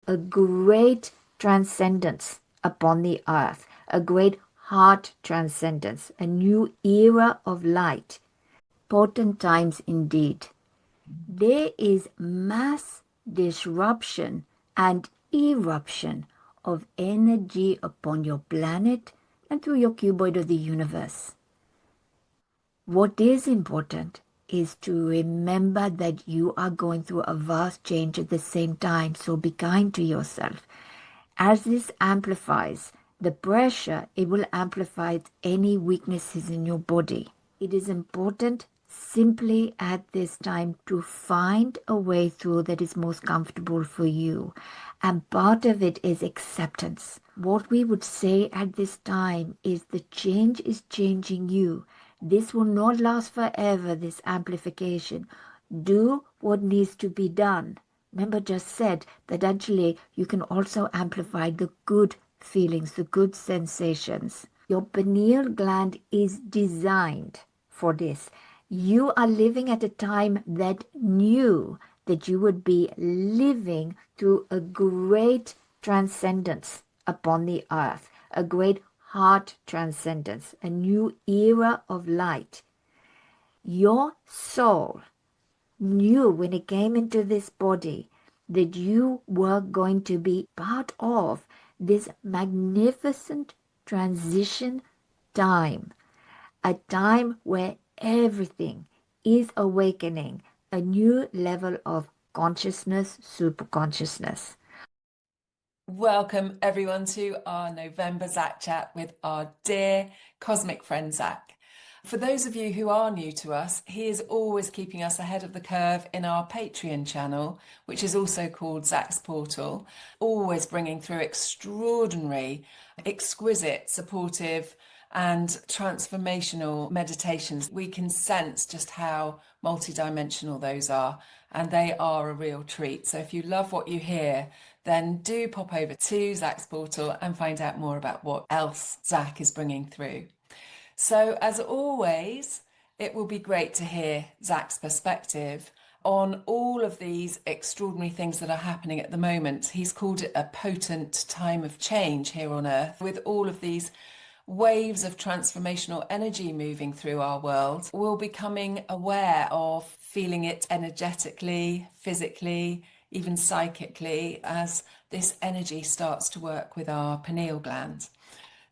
a great transcendence upon the earth, a great heart transcendence, a new era of light. Potent times indeed. There is mass disruption and eruption of energy upon your planet and through your cuboid of the universe. What is important is to remember that you are going through a vast change at the same time, so be kind to yourself. As this amplifies the pressure, it will amplify any weaknesses in your body. It is important simply at this time to find a way through that is most comfortable for you. And part of it is acceptance. What we would say at this time is the change is changing you. This will not last forever, this amplification. Do what needs to be done. Remember, just said that actually you can also amplify the good feelings, the good sensations. Your pineal gland is designed for this. You are living at a time that knew that you would be living through a great transcendence upon the earth, a great heart transcendence, a new era of light. Your soul knew when it came into this body that you were going to be part of this magnificent transition time, a time where everything is awakening, a new level of consciousness, superconsciousness. Welcome everyone to our November Zac Chat with our dear cosmic friend Zac. For those of you who are new to us, he is always keeping us ahead of the curve in our Patreon channel, which is also called Zac's Portal, always bringing through extraordinary, exquisite, supportive and transformational meditations. We can sense just how multidimensional those are, and they are a real treat. So if you love what you hear, then do pop over to Zac's Portal and find out more about what else Zac is bringing through. So as always, it will be great to hear Zac's perspective on all of these extraordinary things that are happening at the moment. He's called it a potent time of change here on Earth, with all of these waves of transformational energy moving through our world. We're becoming aware of feeling it energetically, physically, even psychically, as this energy starts to work with our pineal gland.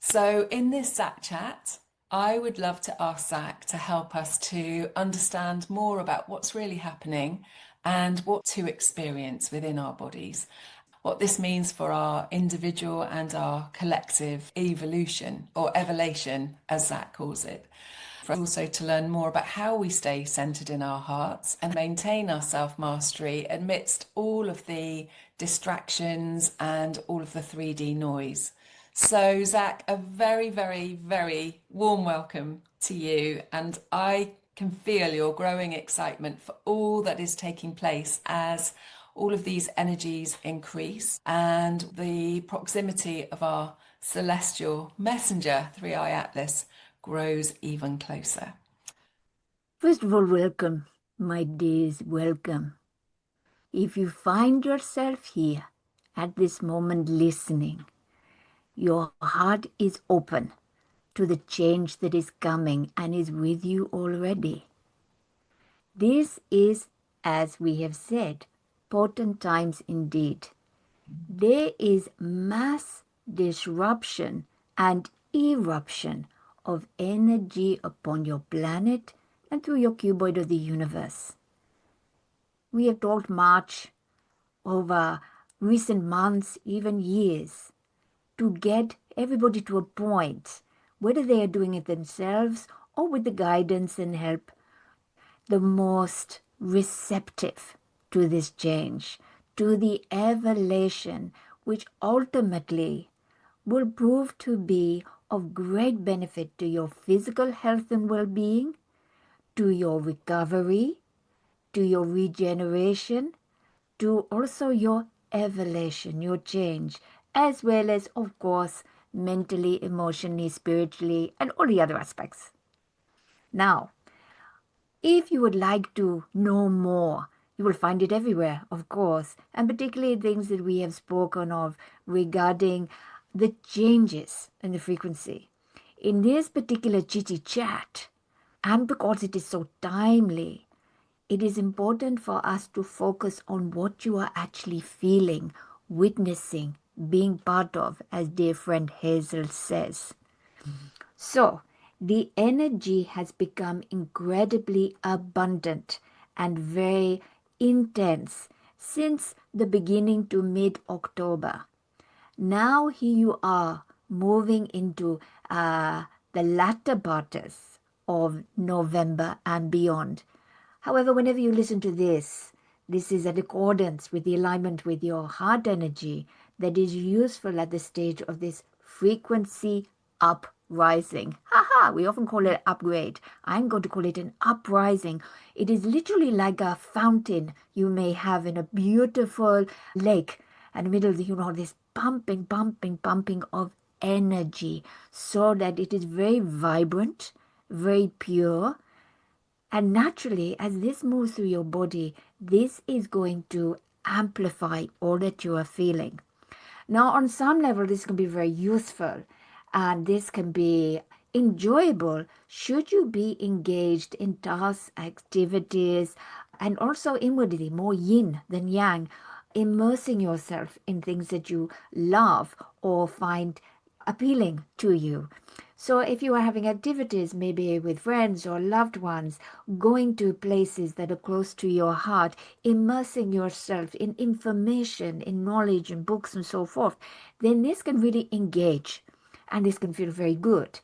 So in this Zac Chat, I would love to ask Zac to help us to understand more about what's really happening and what to experience within our bodies, what this means for our individual and our collective evolution, or evolution, as Zac calls it. For us also to learn more about how we stay centered in our hearts and maintain our self-mastery amidst all of the distractions and all of the 3D noise. So Zac, a very, very, very warm welcome to you, and I can feel your growing excitement for all that is taking place as all of these energies increase and the proximity of our celestial messenger, Three-Eye Atlas, grows even closer. First of all, welcome, my dears, welcome. If you find yourself here at this moment listening, your heart is open to the change that is coming and is with you already. This is, as we have said, potent times indeed. There is mass disruption and eruption of energy upon your planet and through your cuboid of the universe. We have talked much over recent months, even years, to get everybody to a point, whether they are doing it themselves or with the guidance and help, the most receptive to this change, to the evolution, which ultimately will prove to be of great benefit to your physical health and well-being, to your recovery, to your regeneration, to also your evolution, your change, as well as, of course, mentally, emotionally, spiritually, and all the other aspects. Now, if you would like to know more, You will find it everywhere, of course, and particularly things that we have spoken of regarding the changes in the frequency. In this particular chitty chat, and because it is so timely, it is important for us to focus on what you are actually feeling, witnessing, being part of, as dear friend Hazel says. So, the energy has become incredibly abundant and very intense since the beginning to mid October. Now, here you are moving into the latter parts of November and beyond. However, whenever you listen to this is in accordance with the alignment with your heart energy that is useful at the stage of this frequency uprising. Haha, we often call it upgrade. I'm going to call it an uprising. It is literally like a fountain you may have in a beautiful lake, and in the middle, this pumping, pumping, pumping of energy so that it is very vibrant, very pure, and naturally, as this moves through your body, this is going to amplify all that you are feeling. Now, on some level, this can be very useful and this can be enjoyable should you be engaged in tasks, activities, and also inwardly, more yin than yang, immersing yourself in things that you love or find appealing to you. So, if you are having activities, maybe with friends or loved ones, going to places that are close to your heart, immersing yourself in information, in knowledge, in books, and so forth, then this can really engage and this can feel very good.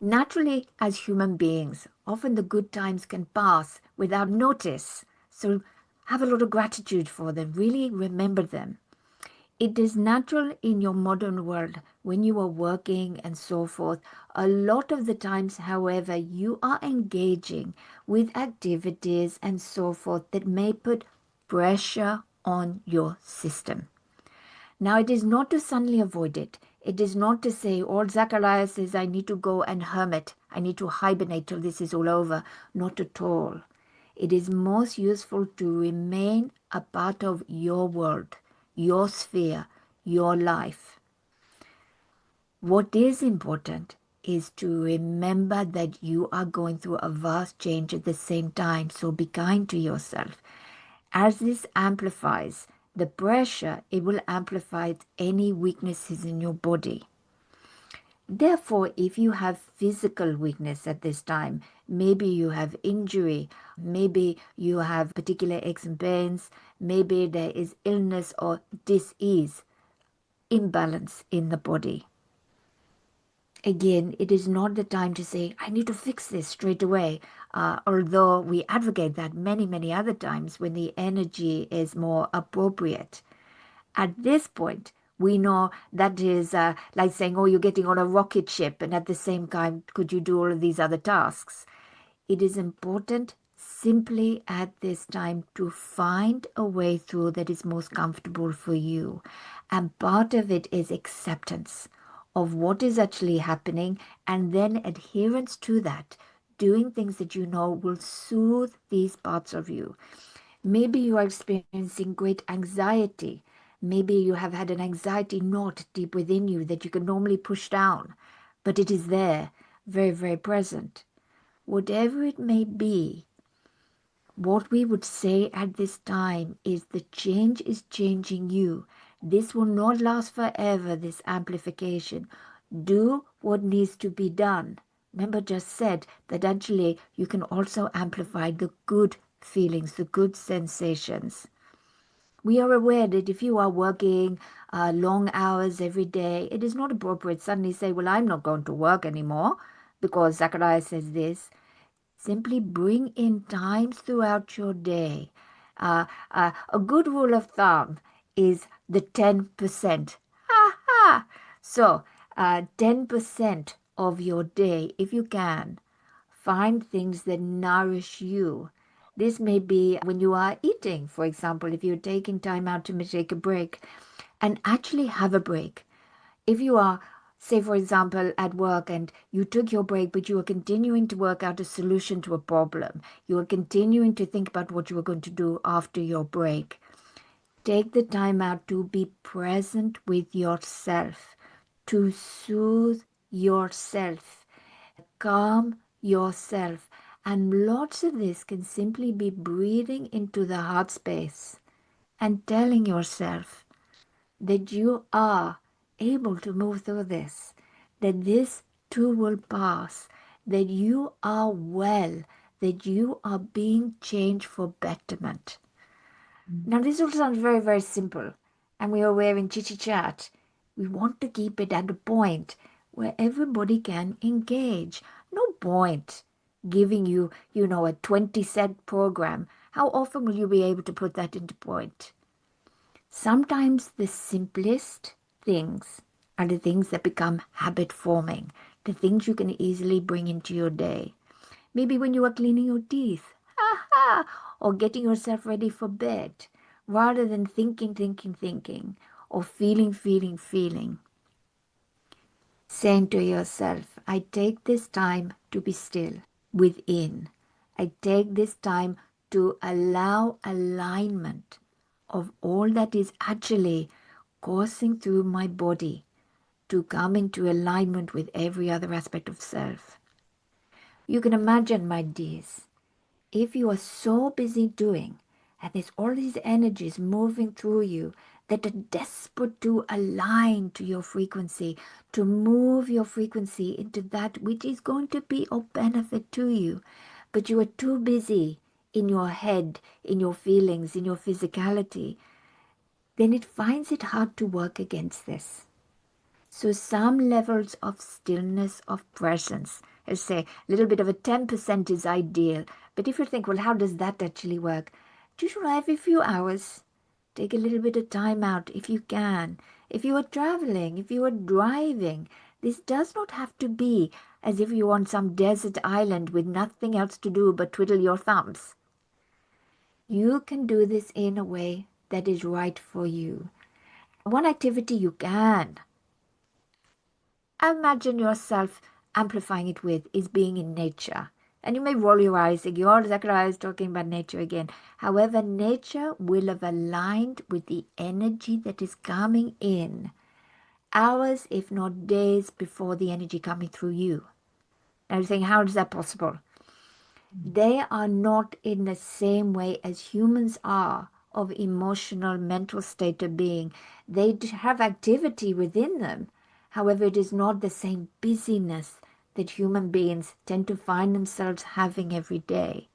Naturally, as human beings, often the good times can pass without notice. So, have a lot of gratitude for them, really remember them. It is natural in your modern world when you are working and so forth. A lot of the times, however, you are engaging with activities and so forth that may put pressure on your system. Now, it is not to suddenly avoid it. It is not to say, all Zachariah says, I need to go and hermit. I need to hibernate till this is all over. Not at all. It is most useful to remain a part of your world, your sphere, your life. What is important is to remember that you are going through a vast change at the same time. So be kind to yourself. As this amplifies the pressure, it will amplify any weaknesses in your body. Therefore, if you have physical weakness at this time, maybe you have injury, maybe you have particular aches and pains, maybe there is illness or disease, imbalance in the body. Again, it is not the time to say, I need to fix this straight away. Although we advocate that many, many other times when the energy is more appropriate. At this point, we know that is like saying, oh, you're getting on a rocket ship, and at the same time, could you do all of these other tasks? It is important simply at this time to find a way through that is most comfortable for you. And part of it is acceptance of what is actually happening and then adherence to that, doing things that you know will soothe these parts of you. Maybe you are experiencing great anxiety. Maybe you have had an anxiety knot deep within you that you can normally push down, but it is there, very, very present. Whatever it may be, what we would say at this time is the change is changing you. This will not last forever, this amplification. Do what needs to be done. Remember, just said that actually you can also amplify the good feelings, the good sensations. We are aware that if you are working long hours every day, it is not appropriate to suddenly say, well, I'm not going to work anymore because Zachariah says this. Simply bring in times throughout your day. A good rule of thumb is the 10%. Ha ha! So, 10% of your day, if you can, find things that nourish you. This may be when you are eating, for example, if you're taking time out to take a break and actually have a break. If you are Say, for example, at work and you took your break, but you were continuing to work out a solution to a problem. You were continuing to think about what you were going to do after your break. Take the time out to be present with yourself, to soothe yourself, calm yourself. And lots of this can simply be breathing into the heart space and telling yourself that you are able to move through this, that this too will pass, that you are well, that you are being changed for betterment. Now, this all sounds very, very simple, and we are wearing Chichi Chat. We want to keep it at a point where everybody can engage. No point giving you, a 20 set program. How often will you be able to put that into point? Sometimes the simplest things are the things that become habit forming, the things you can easily bring into your day. Maybe when you are cleaning your teeth, or getting yourself ready for bed, rather than thinking, or feeling. Saying to yourself, I take this time to be still within. I take this time to allow alignment of all that is actually coursing through my body to come into alignment with every other aspect of self. You can imagine, my dears, if you are so busy doing, and there's all these energies moving through you that are desperate to align to your frequency, to move your frequency into that which is going to be of benefit to you, but you are too busy in your head, in your feelings, in your physicality, then it finds it hard to work against this. So some levels of stillness, of presence, let's say a little bit of a 10% is ideal. But if you think, well, how does that actually work? Just every few hours, take a little bit of time out if you can. If you are traveling, if you are driving, this does not have to be as if you're on some desert island with nothing else to do but twiddle your thumbs. You can do this in a way that is right for you. One activity you can imagine yourself amplifying it with is being in nature. And you may roll your eyes, thinking, oh, Zachariah is talking about nature again. However, nature will have aligned with the energy that is coming in hours, if not days, before the energy coming through you. And you think, how is that possible? They are not in the same way as humans are of emotional, mental state of being. They have activity within them. However, it is not the same busyness that human beings tend to find themselves having every day.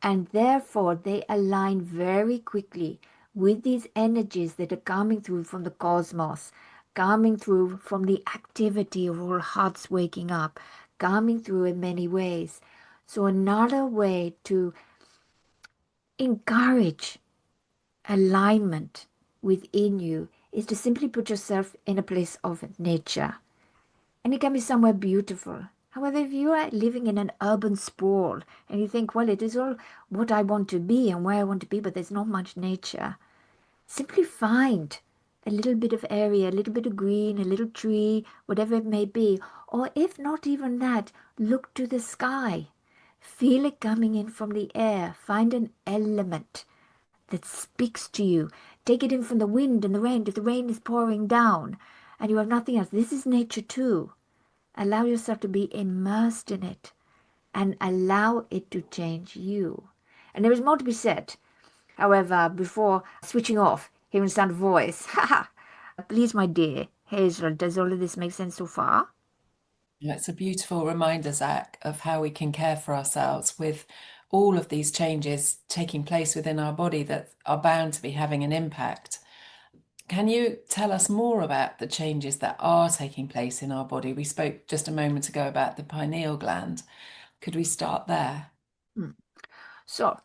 And therefore, they align very quickly with these energies that are coming through from the cosmos, coming through from the activity of all hearts waking up, coming through in many ways. So another way to encourage alignment within you is to simply put yourself in a place of nature. And it can be somewhere beautiful. However, if you are living in an urban sprawl and you think, well, it is all what I want to be and where I want to be, but there's not much nature, simply find a little bit of area, a little bit of green, a little tree, whatever it may be. Or if not even that, look to the sky. Feel it coming in from the air. Find an element that speaks to you. Take it in from the wind and the rain. If the rain is pouring down and you have nothing else, this is nature too. Allow yourself to be immersed in it and allow it to change you. And there is more to be said. However, before switching off, hearing the sound of voice, please, my dear Hazel, does all of this make sense so far? Yeah, it's a beautiful reminder, Zach, of how we can care for ourselves with all of these changes taking place within our body that are bound to be having an impact. Can you tell us more about the changes that are taking place in our body? We spoke just a moment ago about the pineal gland. Could we start there? Hmm. So,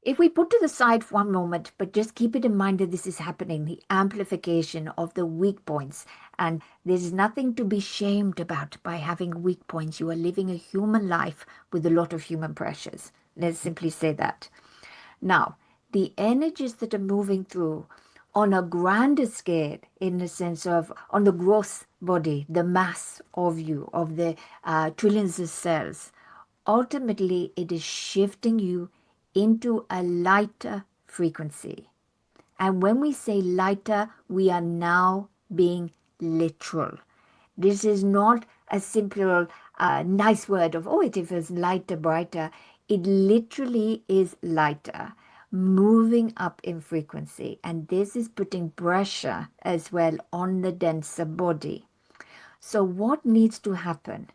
if we put to the side for one moment, but just keep it in mind that this is happening, the amplification of the weak points, and there's nothing to be shamed about by having weak points. You are living a human life with a lot of human pressures. Let's simply say that. Now, the energies that are moving through on a grander scale, in the sense of on the gross body, the mass of you, of the trillions of cells, ultimately it is shifting you into a lighter frequency. And when we say lighter, we are now being literal. This is not a simple, nice word of, oh, it is lighter, brighter. It literally is lighter, moving up in frequency. And this is putting pressure as well on the denser body. So what needs to happen?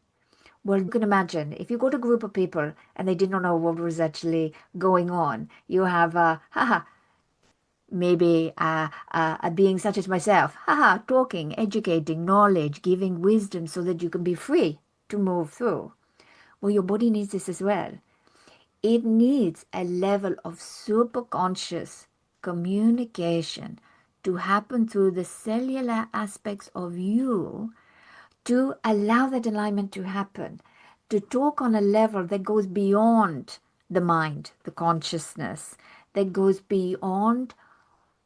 Well, you can imagine if you got a group of people and they did not know what was actually going on, you have, maybe a being such as myself, talking, educating, knowledge, giving wisdom so that you can be free to move through. Well, your body needs this as well. It needs a level of superconscious communication to happen through the cellular aspects of you to allow that alignment to happen, to talk on a level that goes beyond the mind, the consciousness, that goes beyond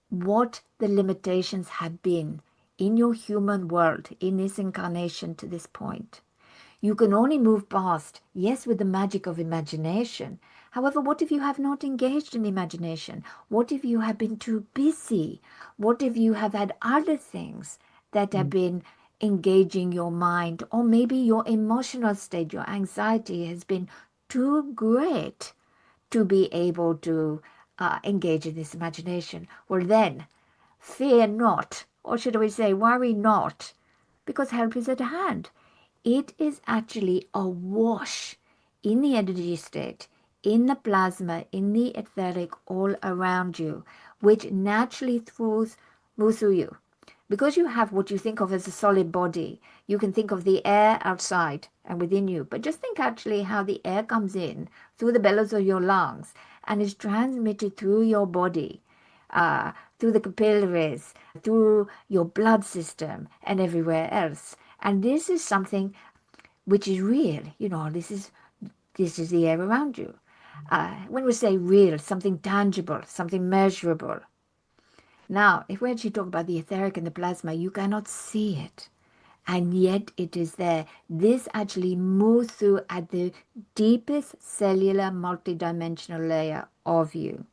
what the limitations have been in your human world, in this incarnation to this point. You can only move past, yes, with the magic of imagination. However, what if you have not engaged in imagination? What if you have been too busy? What if you have had other things that have been engaging your mind? Or maybe your emotional state, your anxiety has been too great to be able to engage in this imagination. Well, then, fear not, or should we say, worry not, because help is at hand. It is actually a wash in the energy state, in the plasma, in the etheric all around you, which naturally moves through you. Because you have what you think of as a solid body, you can think of the air outside and within you. But just think actually how the air comes in through the bellows of your lungs and is transmitted through your body, through the capillaries, through your blood system, and everywhere else. And this is something which is real. This is the air around you. When we say real, something tangible, something measurable. Now, if we actually talk about the etheric and the plasma, you cannot see it. And yet it is there. This actually moves through at the deepest cellular multidimensional layer of you.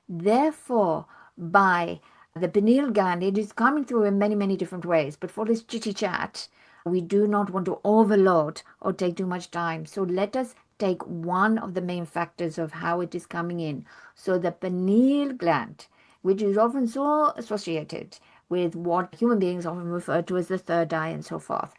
Therefore, by the pineal gland, it is coming through in many, many different ways. But for this chitty chat, we do not want to overload or take too much time. So let us take one of the main factors of how it is coming in. So the pineal gland, which is often so associated with what human beings often refer to as the third eye and so forth.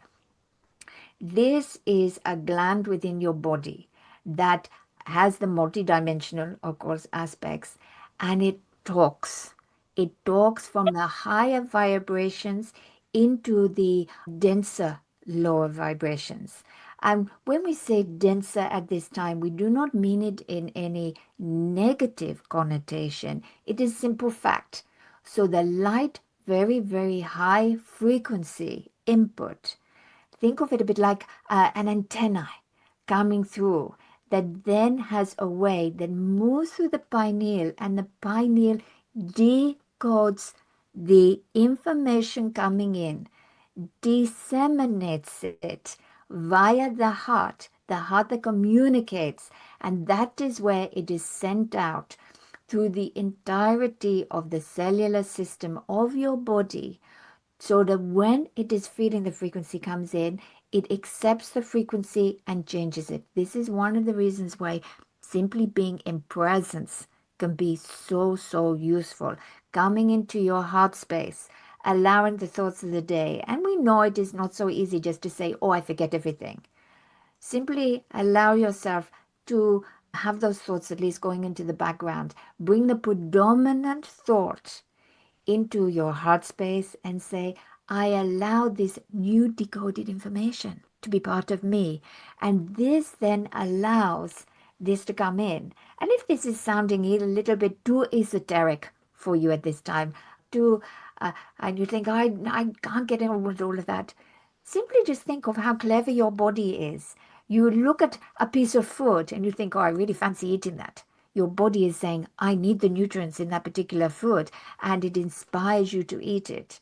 This is a gland within your body that has the multidimensional, of course, aspects, and it talks. It talks from the higher vibrations into the denser lower vibrations. And when we say denser at this time, we do not mean it in any negative connotation. It is simple fact. So the light, very, very high frequency input, think of it a bit like an antenna coming through that then has a way that moves through the pineal, and the pineal decodes the information coming in, disseminates it via the heart that communicates, and that is where it is sent out through the entirety of the cellular system of your body, so that when it is feeling the frequency comes in, it accepts the frequency and changes it. This is one of the reasons why simply being in presence can be so, so useful. Coming into your heart space, allowing the thoughts of the day. And we know it is not so easy just to say, oh, I forget everything. Simply allow yourself to have those thoughts at least going into the background. Bring the predominant thought into your heart space and say, I allow this new decoded information to be part of me. And this then allows this to come in. And if this is sounding a little bit too esoteric for you at this time, and you think, I can't get on with all of that, simply just think of how clever your body is. You look at a piece of food and you think, oh, I really fancy eating that. Your body is saying, I need the nutrients in that particular food, and it inspires you to eat it.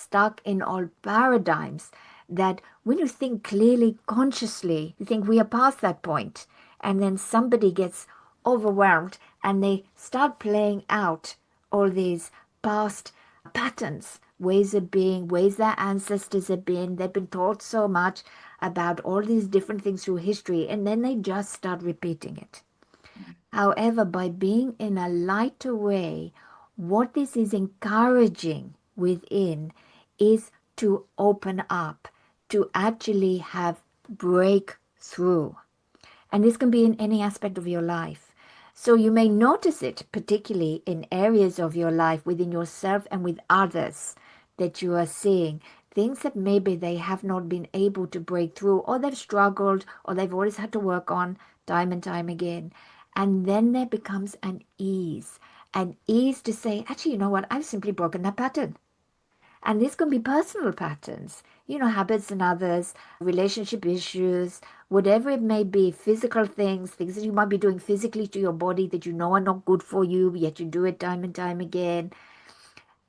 stuck in old paradigms that when you think clearly, consciously, you think we are past that point, and then somebody gets overwhelmed and they start playing out all these past patterns, ways of being, ways their ancestors have been. They've been taught so much about all these different things through history, and then they just start repeating it. However, by being in a lighter way, what this is encouraging within is to open up, to actually have breakthrough. And this can be in any aspect of your life. So you may notice it particularly in areas of your life within yourself and with others that you are seeing things that maybe they have not been able to break through, or they've struggled, or they've always had to work on time and time again. And then there becomes an ease to say, actually, you know what? I've simply broken that pattern. And this can be personal patterns, habits in others, relationship issues, whatever it may be, physical things, things that you might be doing physically to your body that you know are not good for you, yet you do it time and time again.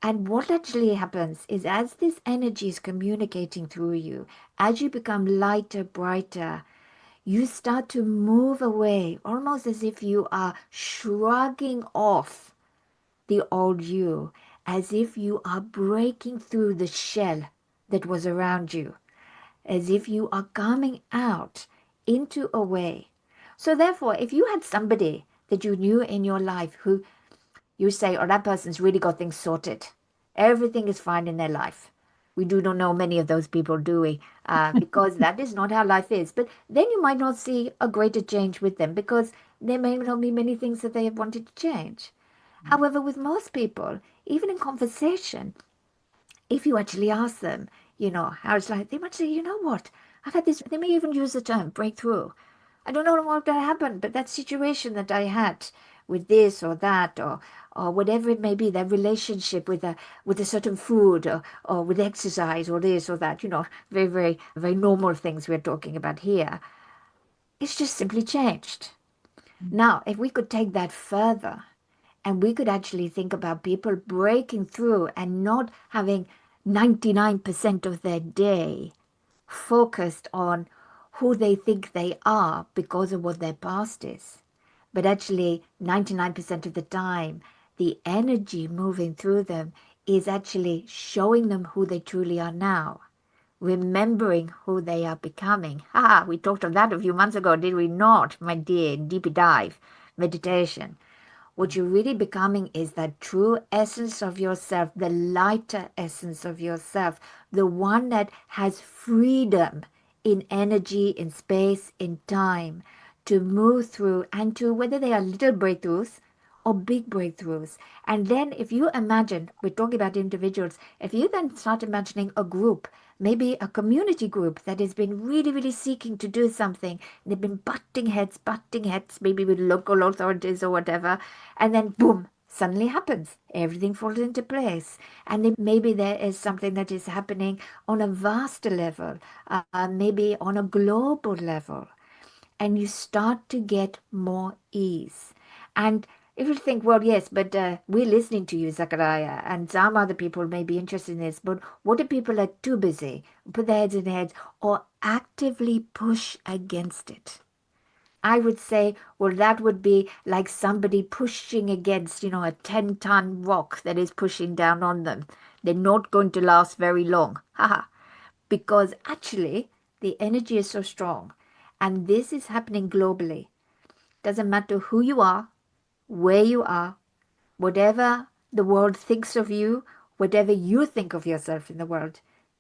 And what actually happens is as this energy is communicating through you, as you become lighter, brighter, you start to move away, almost as if you are shrugging off the old you, as if you are breaking through the shell that was around you, as if you are coming out into a way. So, therefore, if you had somebody that you knew in your life who you say, oh, that person's really got things sorted, everything is fine in their life. We do not know many of those people, do we? Because that is not how life is. But then you might not see a greater change with them because there may not be many things that they have wanted to change. However, with most people, even in conversation, if you actually ask them, how it's like, they might say, you know what, I've had this, they may even use the term breakthrough. I don't know what happened, but that situation that I had with this or that, or whatever it may be, that relationship with a certain food, or with exercise, or this or that, very, very, very normal things we're talking about here. It's just simply changed. Now, if we could take that further, and we could actually think about people breaking through and not having 99% of their day focused on who they think they are because of what their past is. But actually, 99% of the time, the energy moving through them is actually showing them who they truly are now, remembering who they are becoming. Ha! We talked of that a few months ago, did we not, my dear, in Deep Dive meditation? What you're really becoming is that true essence of yourself, the lighter essence of yourself, the one that has freedom in energy, in space, in time to move through and to whether they are little breakthroughs or big breakthroughs. And then if you imagine, we're talking about individuals, if you then start imagining a group, maybe a community group that has been really, really seeking to do something, and they've been butting heads, maybe with local authorities or whatever, and then boom, suddenly happens. Everything falls into place. And then maybe there is something that is happening on a vaster level, maybe on a global level, and you start to get more ease. And if you think, well, yes, but we're listening to you, Zachariah, and some other people may be interested in this, but what if people are too busy, put their heads in their heads, or actively push against it? I would say, well, that would be like somebody pushing against, a 10-ton rock that is pushing down on them. They're not going to last very long. Haha. Because actually, the energy is so strong. And this is happening globally. Doesn't matter who you are, where you are, whatever the world thinks of you, whatever you think of yourself in the world,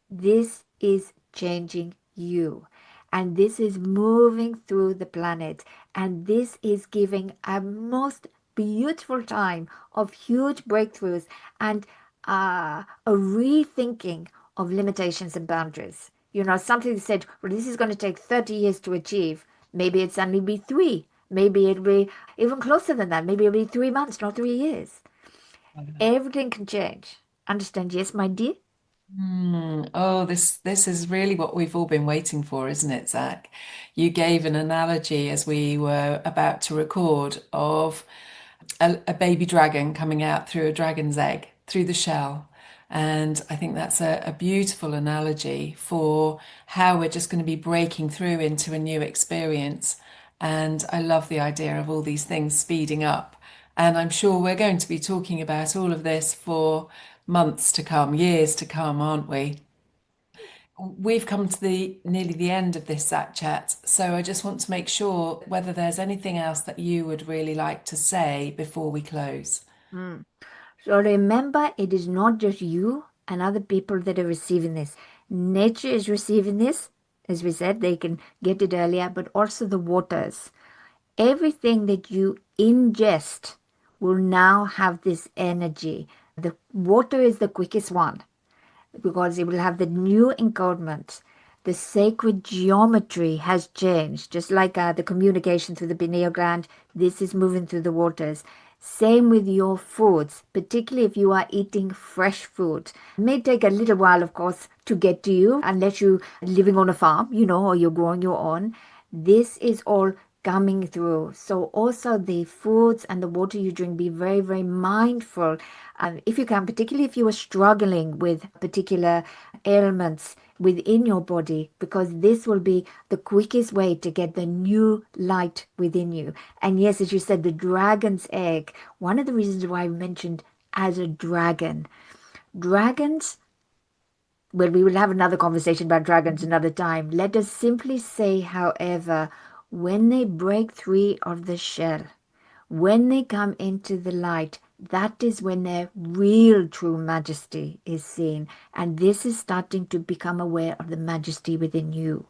this is changing you. And this is moving through the planet. And this is giving a most beautiful time of huge breakthroughs and a rethinking of limitations and boundaries. Something said, well, this is going to take 30 years to achieve. Maybe it's only be three. Maybe it'll be even closer than that. Maybe it'll be 3 months, not 3 years. Everything can change. Understand? Yes, my dear? Oh, this is really what we've all been waiting for, isn't it, Zach? You gave an analogy as we were about to record of a baby dragon coming out through a dragon's egg, through the shell. And I think that's a beautiful analogy for how we're just going to be breaking through into a new experience. And I love the idea of all these things speeding up. And I'm sure we're going to be talking about all of this for months to come, years to come, aren't we? We've come to the nearly the end of this Zac chat, so I just want to make sure whether there's anything else that you would really like to say before we close. Mm. So remember, it is not just you and other people that are receiving this. Nature is receiving this. As we said, they can get it earlier, but also the waters. Everything that you ingest will now have this energy. The water is the quickest one because it will have the new encodement. The sacred geometry has changed, just like the communication through the pineal gland. This is moving through the waters. Same with your foods, particularly if you are eating fresh food. It may take a little while, of course, to get to you, unless you're living on a farm, or you're growing your own. This is all coming through. So also the foods and the water you drink, be very, very mindful. If you can, particularly if you are struggling with particular ailments within your body, because this will be the quickest way to get the new light within you. And yes, as you said, the dragon's egg, one of the reasons why I mentioned as a dragon. Dragons, well, we will have another conversation about dragons another time. Let us simply say, however, when they break free of the shell, when they come into the light, that is when their real true majesty is seen. And this is starting to become aware of the majesty within you.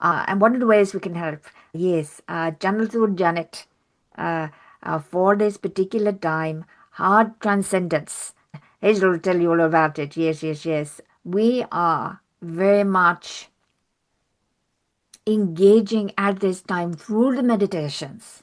And one of the ways we can help, yes, channel through Janet for this particular time, Heart Transcendence. Hazel will tell you all about it. Yes, yes, yes. We are very much engaging at this time through the meditations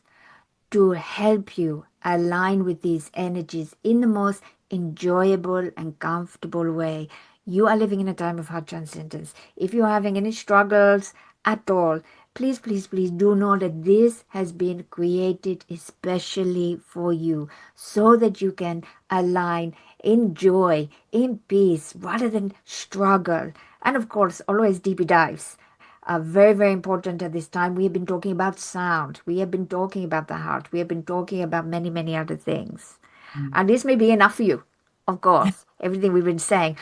to help you align with these energies in the most enjoyable and comfortable way. You are living in a time of heart transcendence. If you're having any struggles at all, please, please, please do know that this has been created especially for you so that you can align in joy, in peace, rather than struggle. And of course, always deeper dives are very, very important at this time. We have been talking about sound. We have been talking about the heart. We have been talking about many, many other things. Mm. And this may be enough for you, of course. Everything we've been saying,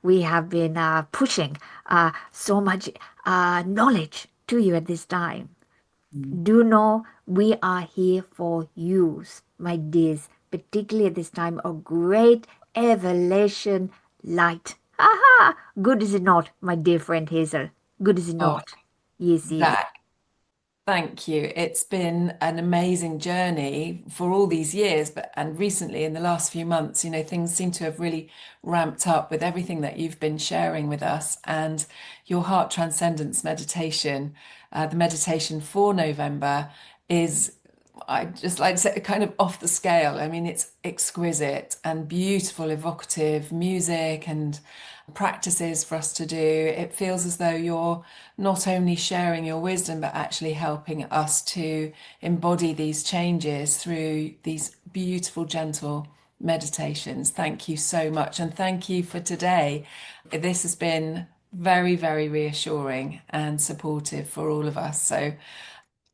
we have been pushing so much knowledge to you at this time. Mm. Do know we are here for you, my dears, particularly at this time of great evolution light. Aha! Good is it not, my dear friend Hazel? Good is it Oh, not? Yes, yes. that Thank you. It's been an amazing journey for all these years, but and recently in the last few months, things seem to have really ramped up with everything that you've been sharing with us and your heart transcendence meditation. The meditation for November is, I just like to say, kind of off the scale. I mean, it's exquisite and beautiful, evocative music and practices for us to do. It feels as though you're not only sharing your wisdom, but actually helping us to embody these changes through these beautiful, gentle meditations. Thank you so much. And thank you for today. This has been very, very reassuring and supportive for all of us. So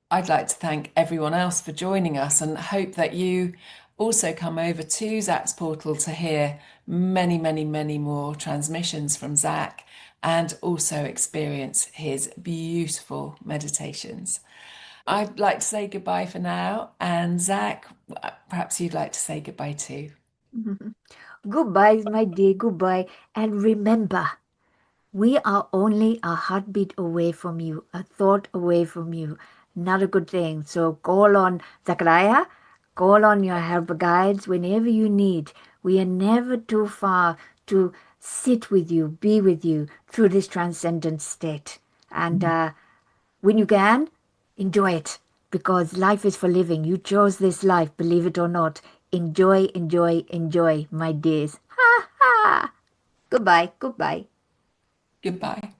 I'd like to thank everyone else for joining us and hope that you also come over to Zac's portal to hear many, many, many more transmissions from Zac and also experience his beautiful meditations. I'd like to say goodbye for now. And Zac, perhaps you'd like to say goodbye too. Goodbye, my dear, goodbye. And remember, we are only a heartbeat away from you, a thought away from you. Not a good thing. So call on Zachariah, call on your helper guides whenever you need. We are never too far to sit with you, be with you through this transcendent state. And when you can, enjoy it because life is for living. You chose this life, believe it or not. Enjoy, enjoy, enjoy, my dears. Ha ha! Goodbye, goodbye. Goodbye.